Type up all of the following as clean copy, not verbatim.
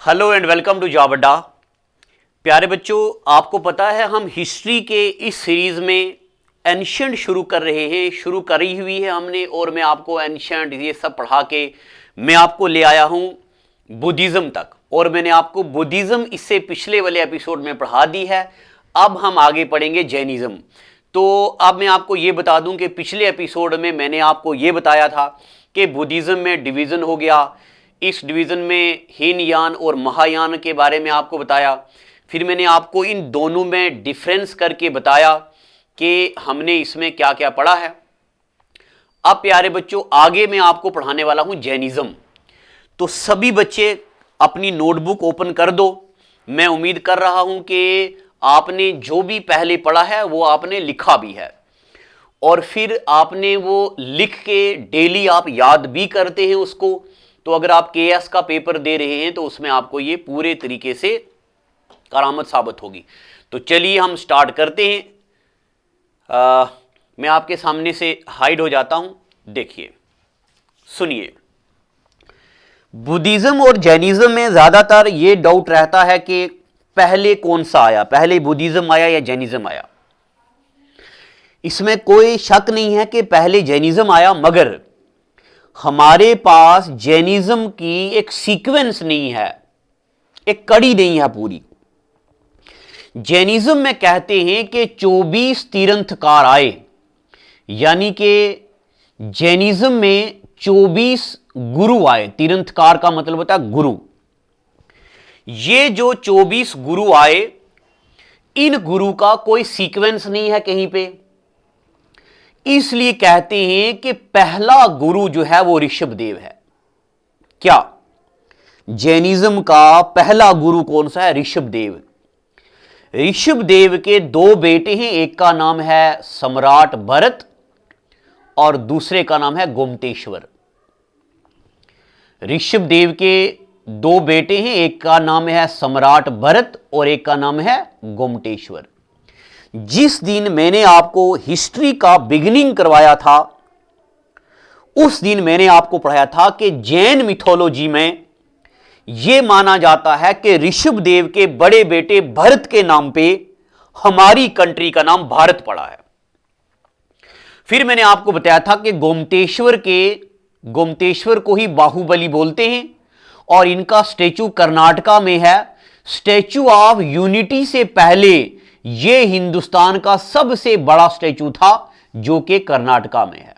Hello and welcome to job Adda. प्यारे बच्चों, आपको पता है हम हिस्ट्री के इस सीरीज में एंशिएंट शुरू कर रहे हैं, शुरू करी हुई है हमने, और मैं आपको एंशिएंट ये सब पढ़ा के मैं आपको ले आया हूं बुद्धिज्म तक। और मैंने आपको बुद्धिज्म इससे पिछले वाले एपिसोड में पढ़ा दी है। अब हम आगे पढ़ेंगे जैनिज्म। तो अब मैं आपको ये बता दूं कि पिछले एपिसोड में मैंने आपको ये बताया था कि बुद्धिज्म में डिवीज़न हो गया। इस डिवीज़न में हीनयान और महायान के बारे में आपको बताया। फिर मैंने आपको इन दोनों में डिफरेंस करके बताया कि हमने इसमें क्या क्या पढ़ा है। अब प्यारे बच्चों, आगे मैं आपको पढ़ाने वाला हूं जैनिज्म। तो सभी बच्चे अपनी नोटबुक ओपन कर दो। मैं उम्मीद कर रहा हूं कि आपने जो भी पहले पढ़ा है वो आपने लिखा भी है, और फिर आपने वो लिख के डेली आप याद भी करते हैं उसको। तो अगर आप केएस का पेपर दे रहे हैं तो उसमें आपको ये पूरे तरीके से करामत साबित होगी। तो चलिए हम स्टार्ट करते हैं। मैं आपके सामने से हाइड हो जाता हूं। देखिए, सुनिए, बुद्धिज्म और जैनिज्म में ज्यादातर ये डाउट रहता है कि पहले कौन सा आया, पहले बुद्धिज्म आया या जैनिज्म आया। इसमें कोई शक नहीं है कि पहले जैनिज्म आया, मगर हमारे पास जैनिज्म की एक सीक्वेंस नहीं है, एक कड़ी नहीं है पूरी। जैनिज्म में कहते हैं कि 24 तीर्थंकर आए, यानी कि जैनिज्म में 24 गुरु आए। तीर्थंकर का मतलब होता है गुरु। ये जो 24 गुरु आए, इन गुरु का कोई सीक्वेंस नहीं है कहीं पे। इसलिए कहते हैं कि पहला गुरु जो है वो ऋषभदेव है। क्या जैनिज्म का पहला गुरु कौन सा है? ऋषभदेव। ऋषभदेव के दो बेटे हैं, एक का नाम है सम्राट भरत और दूसरे का नाम है गोमतेश्वर। ऋषभदेव के दो बेटे हैं, एक का नाम है सम्राट भरत और एक का नाम है गोमतेश्वर। जिस दिन मैंने आपको हिस्ट्री का बिगिनिंग करवाया था, उस दिन मैंने आपको पढ़ाया था कि जैन मिथोलॉजी में यह माना जाता है कि ऋषभदेव के बड़े बेटे भरत के नाम पे हमारी कंट्री का नाम भारत पड़ा है। फिर मैंने आपको बताया था कि गोमतेश्वर को ही बाहुबली बोलते हैं, और इनका स्टैचू कर्नाटका में है। स्टैचू ऑफ यूनिटी से पहले यह हिंदुस्तान का सबसे बड़ा स्टैचू था, जो कि कर्नाटका में है।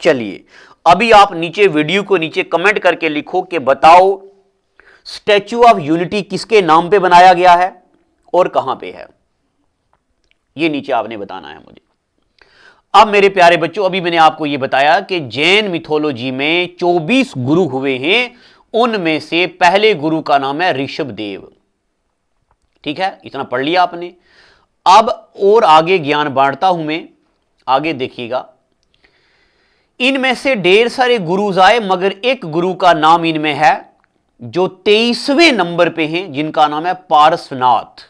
चलिए, अभी आप नीचे वीडियो को नीचे कमेंट करके लिखो कि बताओ स्टैचू ऑफ यूनिटी किसके नाम पे बनाया गया है और कहां पे है। यह नीचे आपने बताना है मुझे। अब मेरे प्यारे बच्चों, अभी मैंने आपको यह बताया कि जैन मिथोलॉजी में 24 गुरु हुए हैं, उनमें से पहले गुरु का नाम है ऋषभदेव। ठीक है, इतना पढ़ लिया आपने। अब और आगे ज्ञान बांटता हूं मैं, आगे देखिएगा। इनमें से ढेर सारे गुरुज आए, मगर एक गुरु का नाम इनमें है जो 23वें नंबर पे हैं, जिनका नाम है पारसनाथ।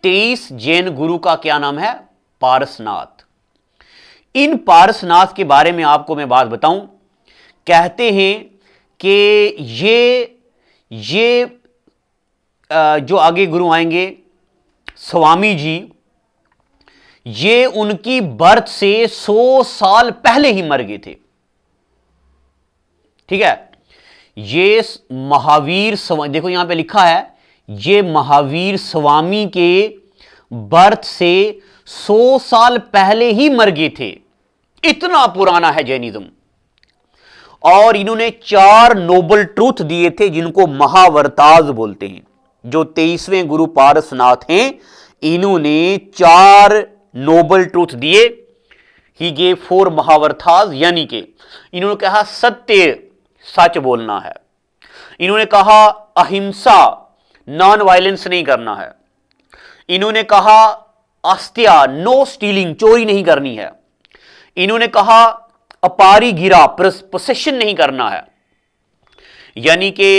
23 जैन गुरु का क्या नाम है? पारसनाथ। इन पारसनाथ के बारे में आपको मैं बात बताऊं। कहते हैं कि ये जो आगे गुरु आएंगे स्वामी जी, ये उनकी बर्थ से 100 साल पहले ही मर गए थे। ठीक है, ये महावीर स्वामी, देखो यहां पे लिखा है, ये महावीर स्वामी के बर्थ से 100 साल पहले ही मर गए थे। इतना पुराना है जैनिज्म। और इन्होंने 4 नोबल ट्रूथ दिए थे, जिनको महावरताज बोलते हैं। जो 23वें गुरु पारसनाथ हैं, इन्होंने 4 नोबल ट्रूथ दिए। ही गेव 4 महावरताज, यानी कि इन्होंने कहा सत्य, सच बोलना है। इन्होंने कहा अहिंसा, नॉन वायलेंस नहीं करना है। इन्होंने कहा आस्त्या, नो स्टीलिंग, चोरी नहीं करनी है। इन्होंने कहा अपारी गिरा, पोसेशन नहीं करना है, यानी कि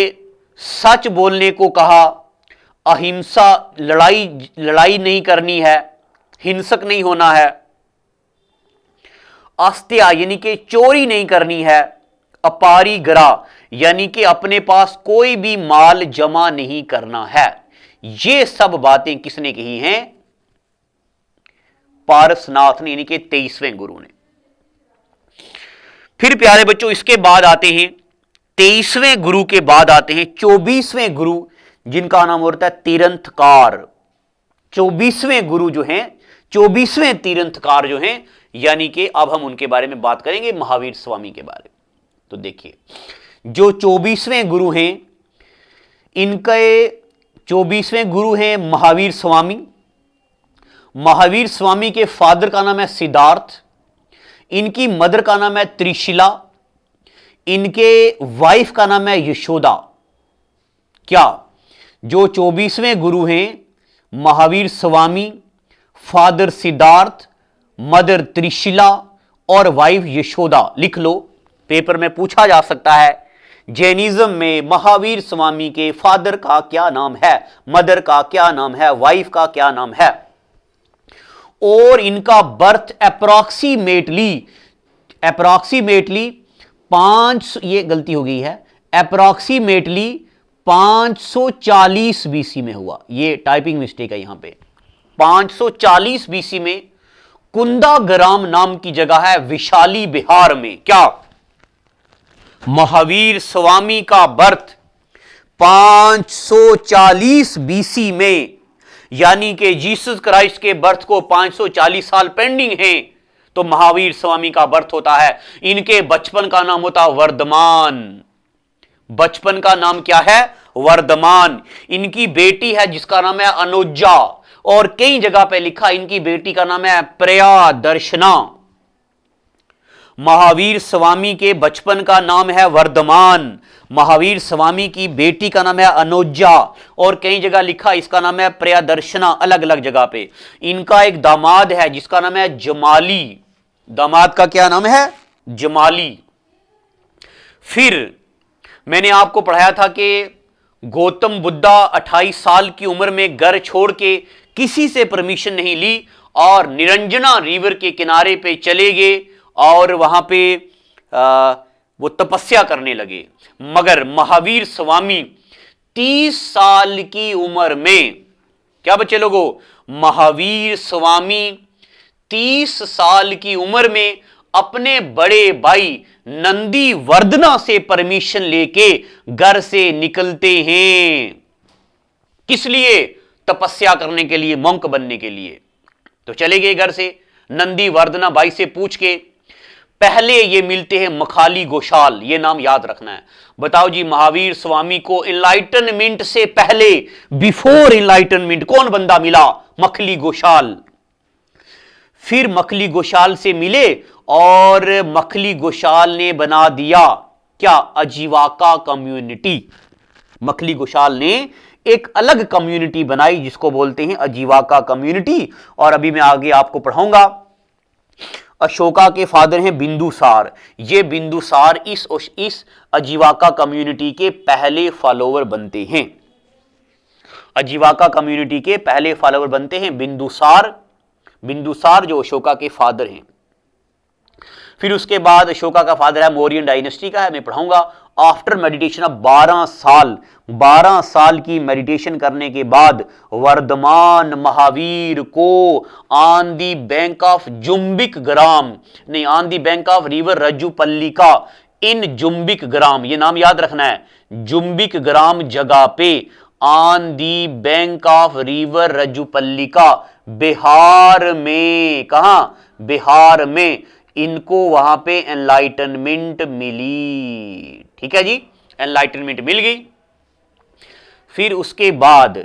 सच बोलने को कहा। अहिंसा, लड़ाई नहीं करनी है, हिंसक नहीं होना है। आस्त्या यानी कि चोरी नहीं करनी है। अपारिग्रा यानी कि अपने पास कोई भी माल जमा नहीं करना है। ये सब बातें किसने कही हैं? पारसनाथ ने, यानी कि 23वें गुरु ने। फिर प्यारे बच्चों इसके बाद आते हैं 23वें गुरु के बाद आते हैं 24वें गुरु, जिनका नाम होता है तीर्थंकर। 24वें गुरु जो हैं, 24वें तीर्थंकर जो हैं, यानी कि अब हम उनके बारे में बात करेंगे, महावीर स्वामी के बारे में। तो देखिए जो 24वें गुरु हैं, इनके 24वें गुरु हैं महावीर स्वामी। महावीर स्वामी के फादर का नाम है सिद्धार्थ, इनकी मदर का नाम है त्रिशिला, इनके वाइफ का नाम है यशोदा। क्या जो 24वें गुरु हैं महावीर स्वामी, फादर सिद्धार्थ, मदर त्रिशिला और वाइफ यशोदा, लिख लो, पेपर में पूछा जा सकता है। जैनिज्म में महावीर स्वामी के फादर का क्या नाम है, मदर का क्या नाम है, वाइफ का क्या नाम है, और इनका बर्थ अप्रोक्सीमेटली 5, ये गलती हो गई है, अप्रोक्सीमेटली 540 बीसी में हुआ। ये टाइपिंग मिस्टेक है यहां पे। 540 बीसी में कुंदाग्राम नाम की जगह है विशाली बिहार में। क्या महावीर स्वामी का बर्थ 540 बीसी में, यानी कि जीसस क्राइस्ट के बर्थ को 540 साल पेंडिंग है, तो महावीर स्वामी का बर्थ होता है। इनके बचपन का नाम होता वर्धमान। बचपन का नाम क्या है? वर्धमान। इनकी बेटी है जिसका नाम है अनुजा, और कई जगह पे लिखा इनकी बेटी का नाम है प्रियदर्शना। महावीर स्वामी के बचपन का नाम है वर्धमान, महावीर स्वामी की बेटी का नाम है अनुजा, और कई जगह लिखा इसका नाम है प्रियदर्शना, अलग अलग जगह पे। इनका एक दामाद है जिसका नाम है जमाली। दामाद का क्या नाम है? जमाली। फिर मैंने आपको पढ़ाया था कि गौतम बुद्धा 28 साल की उम्र में घर छोड़ के किसी से परमिशन नहीं ली और निरंजना रिवर के किनारे पे चले गए और वहां पे वो तपस्या करने लगे। मगर महावीर स्वामी 30 साल की उम्र में, क्या बच्चे लोगों, महावीर स्वामी 30 साल की उम्र में अपने बड़े भाई नंदी वर्धना से परमिशन लेके घर से निकलते हैं। किस लिए? तपस्या करने के लिए, मोंक बनने के लिए। तो चले गए घर से, नंदी वर्धना भाई से पूछ के। पहले ये मिलते हैं मखाली गोशाल, ये नाम याद रखना है। बताओ जी, महावीर स्वामी को इनलाइटनमेंट से पहले, बिफोर इनलाइटनमेंट, कौन बंदा मिला? मखली गोशाल। फिर मखली गोशाल से मिले और मखली गोशाल ने बना दिया क्या? अजीवाका कम्युनिटी। मखली गोशाल ने एक अलग कम्युनिटी बनाई जिसको बोलते हैं अजीवाका कम्युनिटी। और अभी मैं आगे आपको पढ़ाऊंगा। अशोका के फादर हैं बिंदुसार। ये बिंदुसार इस अजीवाका कम्युनिटी के पहले फॉलोवर बनते हैं। अजीवाका कम्युनिटी के पहले फॉलोवर बनते हैं बिंदुसार। बिंदुसार जो अशोका के फादर हैं। फिर उसके बाद अशोका का फादर है मौर्यन डायनेस्टी का है, मैं पढ़ाऊंगा। आफ्टर मेडिटेशन ऑफ 12 साल की मेडिटेशन करने के बाद वर्धमान महावीर को on the bank of Jumbik Gram, नहीं, on the bank of river Rajjupallika in Jumbik Gram, ये नाम याद रखना है, जुम्बिक ग्राम जगह पे, on the bank of river Rajjupallika, Bihar में। कहां? बिहार में। इनको वहां पे एनलाइटनमेंट मिली। ठीक है जी, एनलाइटनमेंट मिल गई। फिर उसके बाद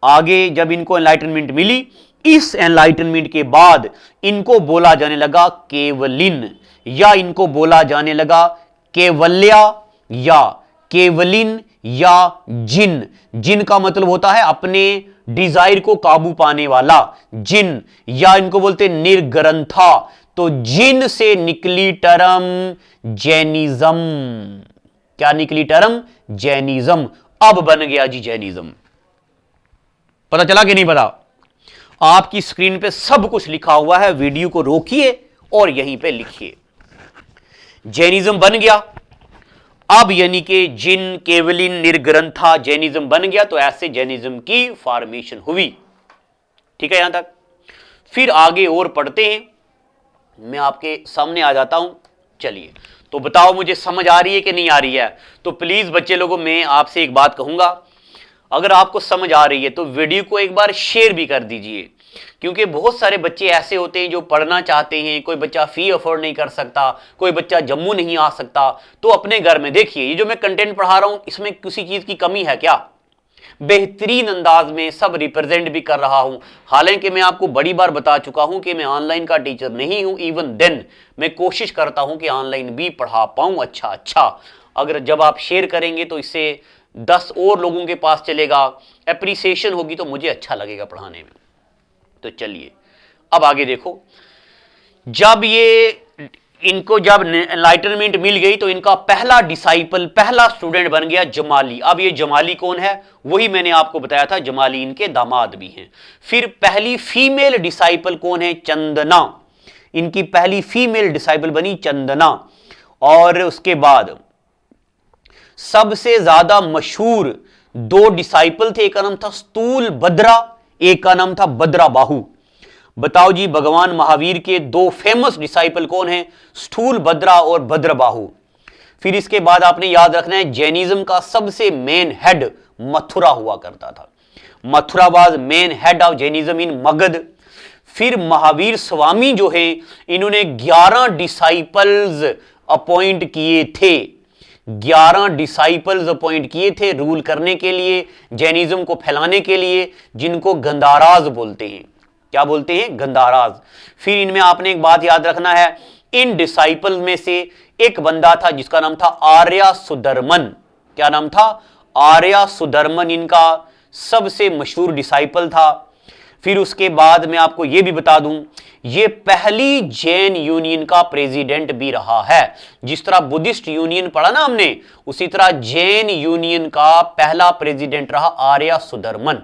आगे जब इनको एनलाइटनमेंट मिली, इस एनलाइटनमेंट के बाद इनको बोला जाने लगा केवलिन, या इनको बोला जाने लगा केवल्या या केवलिन या जिन। जिन का मतलब होता है अपने डिजायर को काबू पाने वाला, जिन, या इनको बोलते निर्ग्रंथा। तो जिन से निकली टर्म जैनिज्म। क्या निकली टर्म? जैनिज्म। अब बन गया जी जैनिज्म। पता चला कि नहीं पता? आपकी स्क्रीन पे सब कुछ लिखा हुआ है, वीडियो को रोकिए और यहीं पे लिखिए। जैनिज्म बन गया। अब यानी कि जिन केवलिन निर्ग्रंथा जैनिज्म बन गया, तो ऐसे जैनिज्म की फॉर्मेशन हुई। ठीक है यहां तक। फिर आगे और पढ़ते हैं, मैं आपके सामने आ जाता हूं। चलिए, तो बताओ मुझे समझ आ रही है कि नहीं आ रही है। तो प्लीज बच्चे लोगों, मैं आपसे एक बात कहूंगा, अगर आपको समझ आ रही है तो वीडियो को एक बार शेयर भी कर दीजिए, क्योंकि बहुत सारे बच्चे ऐसे होते हैं जो पढ़ना चाहते हैं, कोई बच्चा फी अफोर्ड नहीं कर सकता, कोई बच्चा जम्मू नहीं आ सकता, तो अपने घर में देखिए ये जो मैं कंटेंट पढ़ा रहा हूं, इसमें किसी चीज की कमी है क्या? बेहतरीन अंदाज में सब रिप्रेजेंट भी कर रहा हूं। हालांकि मैं आपको बड़ी बार बता चुका हूं कि मैं ऑनलाइन का टीचर नहीं हूं, इवन देन मैं कोशिश करता हूं कि ऑनलाइन भी पढ़ा पाऊं अच्छा। अगर जब आप शेयर करेंगे तो इससे 10 और लोगों के पास चलेगा, एप्रिसिएशन होगी, तो मुझे अच्छा लगेगा पढ़ाने में। तो चलिए अब आगे देखो, जब ये इनको जब एनलाइटनमेंट मिल गई तो इनका पहला डिसाइपल, पहला स्टूडेंट बन गया जमाली। अब ये जमाली कौन है? वही मैंने आपको बताया था, जमाली इनके दामाद भी हैं। फिर पहली फीमेल डिसाइपल कौन है? चंदना। इनकी पहली फीमेल डिसाइपल बनी चंदना। और उसके बाद सबसे ज्यादा मशहूर 2 डिसाइपल थे, एक का नाम था स्थूल भद्रा, एक का नाम था भद्रा बाहु। बताओ जी, भगवान महावीर के 2 फेमस डिसाइपल कौन हैं? स्थूल भद्रा और भद्रबाहु। फिर इसके बाद आपने याद रखना है, जैनिज्म का सबसे मेन हेड मथुरा हुआ करता था। Mathura was main head of Jainism इन मगध। फिर महावीर स्वामी जो है, इन्होंने 11 डिसाइपल्स अपॉइंट किए थे, 11 डिसाइपल्स अपॉइंट किए थे रूल करने के लिए, जैनिज्म को फैलाने के लिए, जिनको गंधाराज बोलते हैं। क्या बोलते हैं? गंधाराज। फिर इनमें आपने एक बात याद रखना है, इन डिसाइपल में से एक बंदा था जिसका नाम था आर्या सुधर्मन। क्या नाम था? आर्या सुधर्मन इनका सबसे मशहूर डिसाइपल था। फिर उसके बाद मैं आपको यह भी बता दूं, यह पहली जैन यूनियन का प्रेसिडेंट भी रहा है। जिस तरह बुद्धिस्ट यूनियन पढ़ा ना हमने, उसी तरह जैन यूनियन का पहला प्रेसिडेंट रहा आर्या सुधर्मन।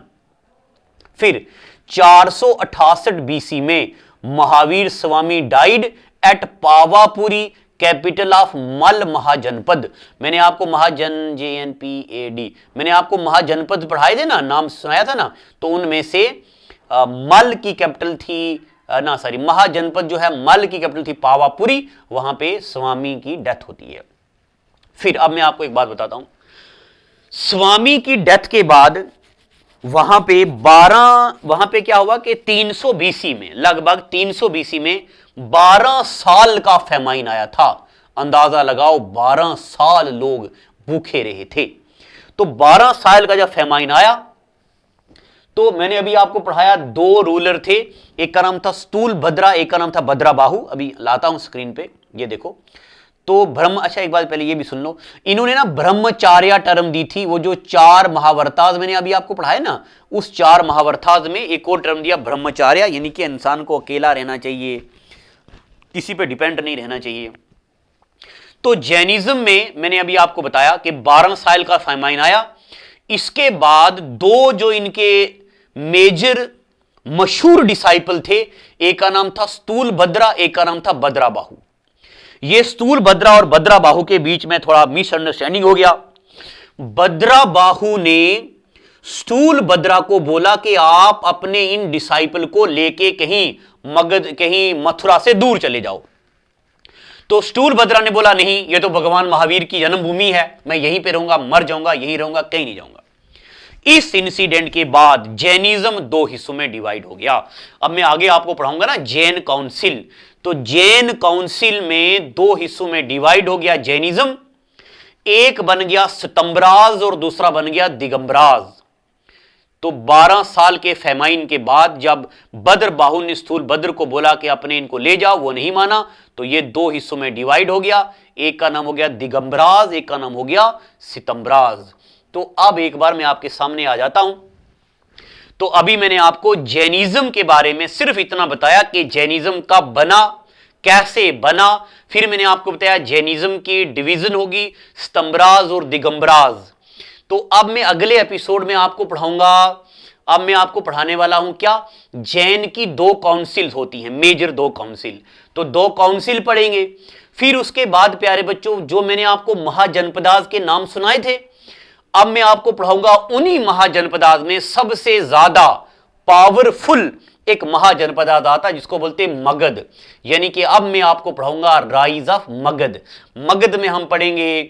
फिर 468 बीसी में Mahavir Swami died at Pawapuri, capital of Malla Mahajanapada. मैंने आपको महाजन JNPAD, मैंने आपको महाजनपद पढ़ाए थे ना, नाम सुनाया था ना, तो उनमें से मल की कैपिटल थी ना, सॉरी, महाजनपद जो है मल की कैपिटल थी पावापुरी, वहां पे स्वामी की डेथ होती है। फिर अब मैं आपको एक बात बताता हूं, स्वामी की डेथ के बाद वहां पे क्या हुआ कि 300 बीसी में, लगभग 300 बीसी में 12 साल का फेमाइन आया था। अंदाजा लगाओ, 12 साल लोग भूखे रहे थे। तो 12 साल का जब फेमाइन आया, तो मैंने अभी आपको पढ़ाया 2 रूलर थे, एक का नाम था स्थूल भद्रा, एक का नाम था भद्रा बाहु। अभी लाता हूं स्क्रीन पे, ये देखो। तो अच्छा एक बात पहले ये भी सुन लो, इन्होंने ना ब्रह्मचार्य टर्म दी थी। वो जो 4 महावर्ताज मैंने अभी आपको पढ़ाया ना, उस 4 महावर्ताज में एक और टर्म दिया ब्रह्मचार्य, यानी कि इंसान को अकेला रहना चाहिए, किसी पे डिपेंड नहीं रहना चाहिए। तो जैनिज्म में मैंने अभी आपको बताया कि 12 साल का फेमाइन आया। इसके बाद 2 जो इनके मेजर मशहूर डिसाइपल थे, एक का नाम था स्थूल भद्रा, एक का नाम था भद्रा बाहु। ये स्थूल भद्रा और भद्रा बाहु के बीच में थोड़ा मिसअंडरस्टैंडिंग हो गया। भद्रा बाहु ने स्थूल भद्रा को बोला कि आप अपने इन डिसाइपल को लेके कहीं मगध, कहीं मथुरा से दूर चले जाओ। तो स्थूल भद्रा ने बोला नहीं, ये तो भगवान महावीर की जन्मभूमि है, मैं यहीं पे रहूंगा, मर जाऊंगा, यहीं रहूंगा, कहीं नहीं जाऊंगा। इस इंसिडेंट के बाद जैनिज्म 2 हिस्सों में डिवाइड हो गया। अब मैं आगे आपको पढ़ाऊंगा ना जैन काउंसिल, तो जैन काउंसिल में 2 हिस्सों में डिवाइड हो गया जैनिज्म। एक बन गया सितंबराज और दूसरा बन गया दिगंबराज। तो 12 साल के फेमाइन के बाद जब भद्र बाहु ने स्थूल भद्र को बोला कि अपने इनको ले जाओ, वो नहीं माना, तो ये 2 हिस्सों में डिवाइड हो गया। एक का नाम हो गया दिगंबराज, एक का नाम हो गया सितंबराज। तो अब एक बार मैं आपके सामने आ जाता हूं। तो अभी मैंने आपको जैनिज्म के बारे में सिर्फ इतना बताया कि जैनिज्म कब बना, कैसे बना। फिर मैंने आपको बताया जैनिज्म की डिवीजन होगी सितंबराज और दिगंबराज। तो अब मैं अगले एपिसोड में आपको पढ़ाऊंगा, अब मैं आपको पढ़ाने वाला हूं क्या, जैन की 2 काउंसिल होती हैं, मेजर 2 काउंसिल। तो 2 काउंसिल पढ़ेंगे, फिर उसके बाद प्यारे बच्चों जो मैंने आपको महाजनपदाज के नाम सुनाए थे, अब मैं आपको पढ़ाऊंगा उन्हीं महाजनपदाज में सबसे ज्यादा पावरफुल एक महाजनपदाज आता जिसको बोलते हैं मगध। यानी कि अब मैं आपको पढ़ाऊंगा राइज ऑफ मगध। मगध में हम पढ़ेंगे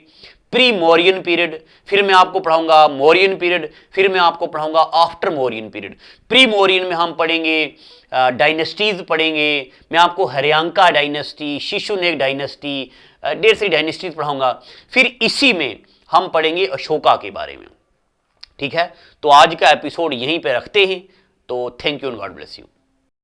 प्री मौर्यन पीरियड, फिर मैं आपको पढ़ाऊंगा मौर्यन पीरियड, फिर मैं आपको पढ़ाऊंगा after Mauryan period. Pre Mauryan में हम पढ़ेंगे डायनेस्टीज पढ़ेंगे, मैं आपको हरियांका डायनेस्टी, शिशुनेक डायनेस्टी, ढेर सारी डायनेस्टीज पढ़ाऊंगा। फिर इसी में हम पढ़ेंगे अशोका के बारे में। ठीक है, तो आज का एपिसोड यहीं पे रखते हैं। तो thank you and God bless you.